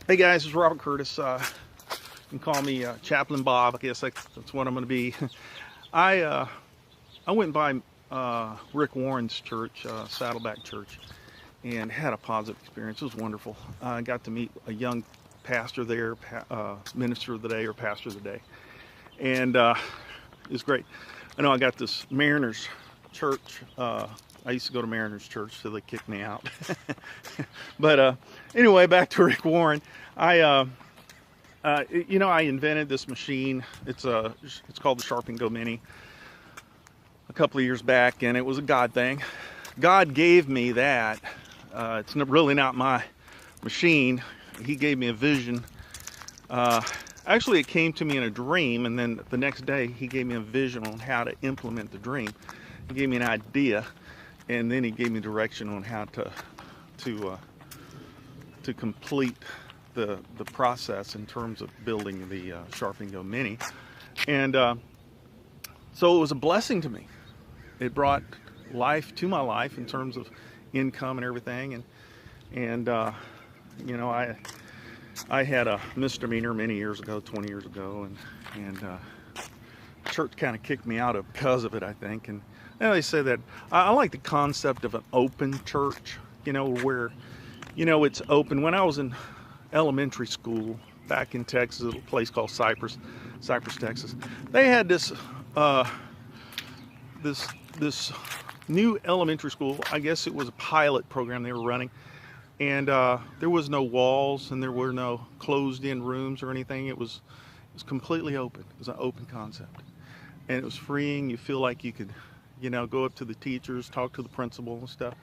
Hey guys, it's Robert Curtis. You can call me Chaplain Bob. I guess that's what I'm going to be. I went by Rick Warren's church, Saddleback Church, and had a positive experience. It was wonderful. I got to meet a young pastor there, minister of the day or pastor of the day, and it was great. I know I got this Mariners church. I used to go to Mariners church, so they kicked me out. But anyway, back to Rick Warren. I invented this machine. It's called the Sharp and Go Mini a couple of years back, and it was a God thing. God gave me that. It's really not my machine. He gave me a vision. Actually, it came to me in a dream, and then the next day he gave me a vision on how to implement the dream. He gave me an idea, and then he gave me direction on how to complete the process in terms of building the Sharp and Go Mini. And so it was a blessing to me. It brought life to my life in terms of income and everything. And I had a misdemeanor many years ago, 20 years ago, and church kind of kicked me out of because of it, I think. And they say that I like the concept of an open church, where, it's open. When I was in elementary school back in Texas, a little place called Cypress, Texas, they had this new elementary school. I guess it was a pilot program they were running, and there was no walls and there were no closed-in rooms or anything. It was completely open. It was an open concept, and it was freeing. You feel like you could, go up to the teachers, talk to the principal and stuff,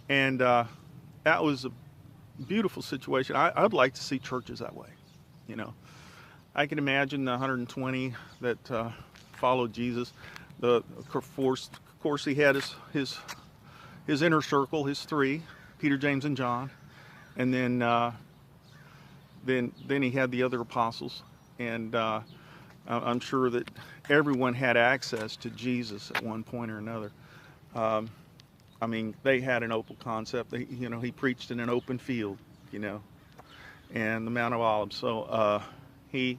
and that was a beautiful situation. I'd like to see churches that way. I can imagine the 120 that followed Jesus. Of course, he had his inner circle, his three, Peter, James, and John, and then he had the other apostles, and I'm sure that everyone had access to Jesus at one point or another. They had an open concept. He preached in an open field, and the Mount of Olives. So he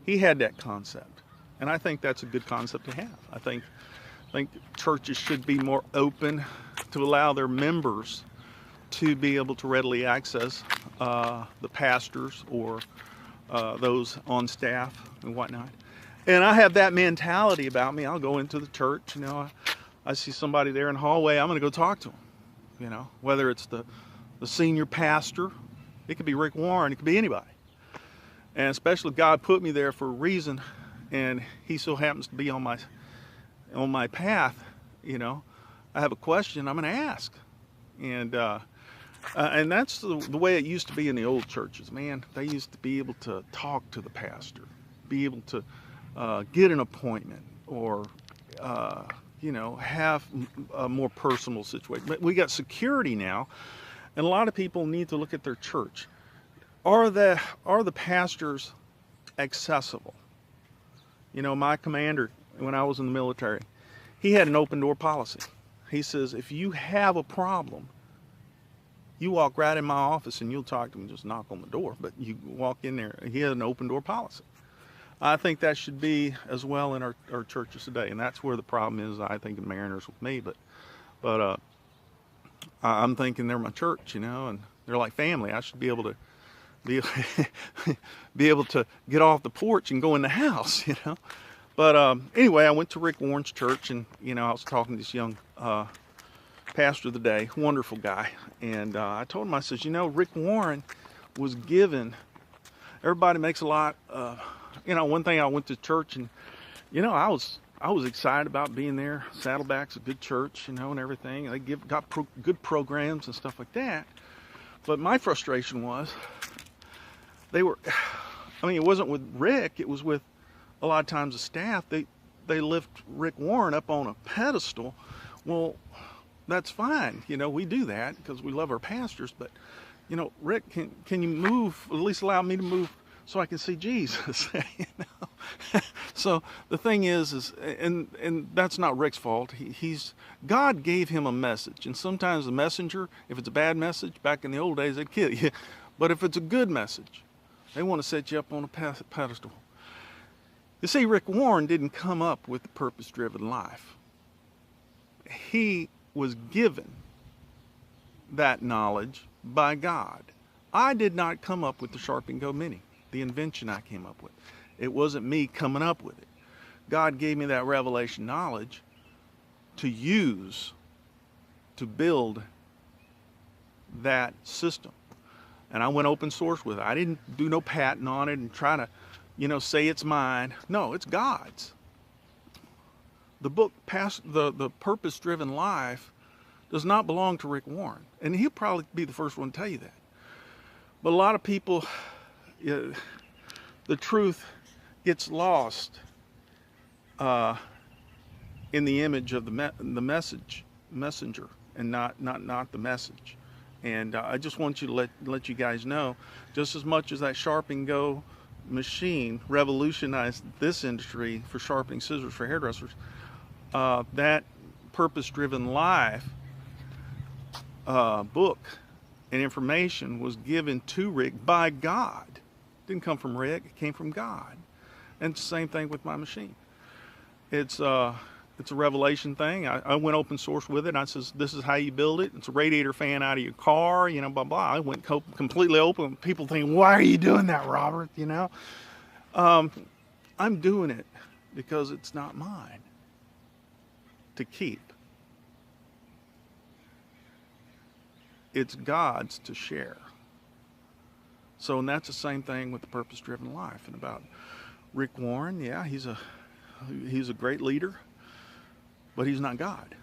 had that concept, and I think that's a good concept to have. I think churches should be more open to allow their members to be able to readily access the pastors or those on staff and whatnot. And I have that mentality about me. I'll go into the church, I see somebody there in the hallway, I'm going to go talk to them. Whether it's the senior pastor, it could be Rick Warren, it could be anybody. And especially if God put me there for a reason, and he so happens to be on my path, I have a question I'm going to ask. And that's the way it used to be in the old churches, man. They used to be able to talk to the pastor, be able to get an appointment, or have a more personal situation. But we got security now, and a lot of people need to look at their church. Are the pastors accessible? My commander, when I was in the military, he had an open door policy. He says, if you have a problem, you walk right in my office and you'll talk to him, just knock on the door, but you walk in there. He had an open door policy. I think that should be as well in our churches today, and that's where the problem is, I think, in Mariners with me. But I'm thinking they're my church, and they're like family. I should be able to be able to get off the porch and go in the house, But anyway, I went to Rick Warren's church, and I was talking to this young pastor of the day, wonderful guy, and I told him, I says, Rick Warren was given. Everybody makes a lot. One thing, I went to church, and I was excited about being there. Saddleback's a good church, and everything. They got good programs and stuff like that. But my frustration was it wasn't with Rick. It was with a lot of times the staff. They lift Rick Warren up on a pedestal. Well, that's fine. We do that because we love our pastors. But Rick, can you move? At least allow me to move so I can see Jesus. So the thing is and that's not Rick's fault. God gave him a message, and sometimes the messenger, if it's a bad message, back in the old days, they'd kill you. But if it's a good message, They want to set you up on a pedestal. You see, Rick Warren didn't come up with the purpose-driven life. He was given that knowledge by God. I did not come up with the Sharp and Go Mini, the invention I came up with. It wasn't me coming up with it. God gave me that revelation knowledge to use to build that system. And I went open source with it. I didn't do no patent on it and try to, say it's mine. No, it's God's. The book, the Purpose-Driven Life, does not belong to Rick Warren. And he'll probably be the first one to tell you that. But a lot of people, the truth gets lost in the image of the messenger, and not the message. And I just want you to let you guys know, just as much as that Sharp and Go machine revolutionized this industry for sharpening scissors for hairdressers, that Purpose-Driven Life book and information was given to Rick by God. It didn't come from Rick, it came from God. And it's the same thing with my machine. It's a revelation thing. I went open source with it. I says, this is how you build it. It's a radiator fan out of your car, blah, blah. I went completely open. People think, why are you doing that, Robert? I'm doing it because it's not mine to keep. It's God's to share. So, and that's the same thing with the Purpose-Driven Life. And about Rick Warren, yeah, he's a great leader, but he's not God,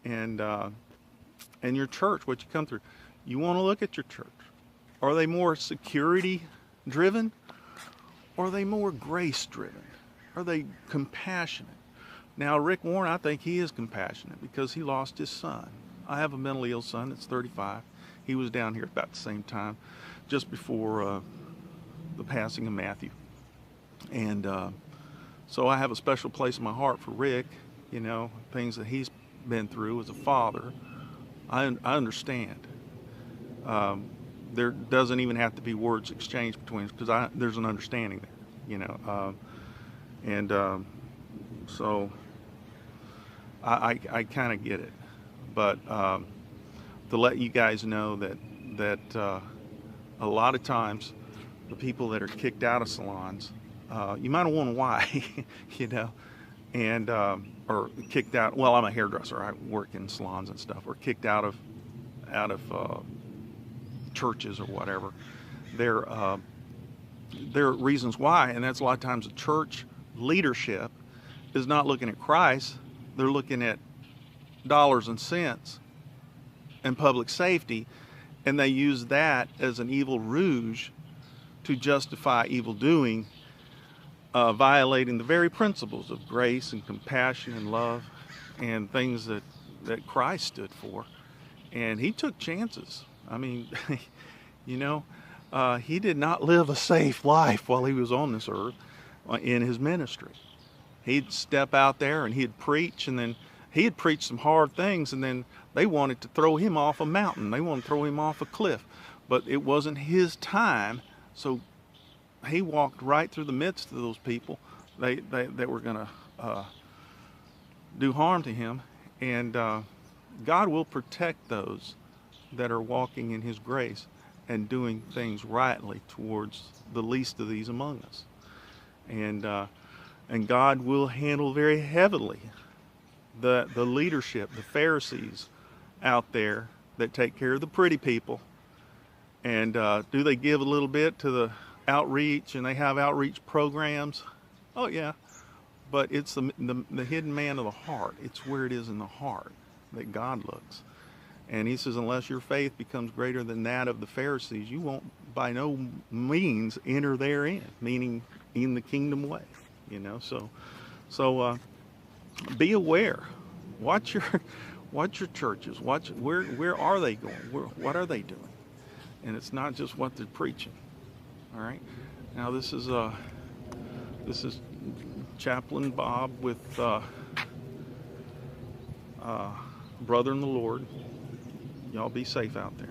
And your church, what you come through, you want to look at your church. Are they more security-driven? Or are they more grace-driven? Are they compassionate? Now, Rick Warren, I think he is compassionate because he lost his son. I have a mentally ill son that's 35. He was down here about the same time, just before the passing of Matthew. And so I have a special place in my heart for Rick, things that he's been through as a father. I understand. There doesn't even have to be words exchanged between us because there's an understanding there, so I kind of get it. But to let you guys know that a lot of times the people that are kicked out of salons, you might have wondered why, and or kicked out. Well, I'm a hairdresser. I work in salons and stuff. Or kicked out of churches or whatever. There are reasons why, and that's a lot of times the church leadership is not looking at Christ. They're looking at dollars and cents and public safety, and they use that as an evil rouge to justify evil doing, violating the very principles of grace and compassion and love and things that Christ stood for. And he took chances. I mean, he did not live a safe life while he was on this earth in his ministry. He'd step out there and he'd preach, and then he had preached some hard things, and then they wanted to throw him off a mountain. They wanted to throw him off a cliff. But it wasn't his time, so he walked right through the midst of those people that were going to do harm to him. And God will protect those that are walking in his grace and doing things rightly towards the least of these among us. And God will handle very heavily the leadership, the Pharisees out there that take care of the pretty people. And do they give a little bit to the outreach, and they have outreach programs? Oh yeah, but it's the hidden man of the heart. It's where it is in the heart that God looks. And he says, unless your faith becomes greater than that of the Pharisees, you won't by no means enter therein, meaning in the kingdom way. So be aware. Watch your churches. Watch where are they going? What are they doing? And it's not just what they're preaching. All right. Now this is Chaplain Bob with Brother in the Lord. Y'all be safe out there.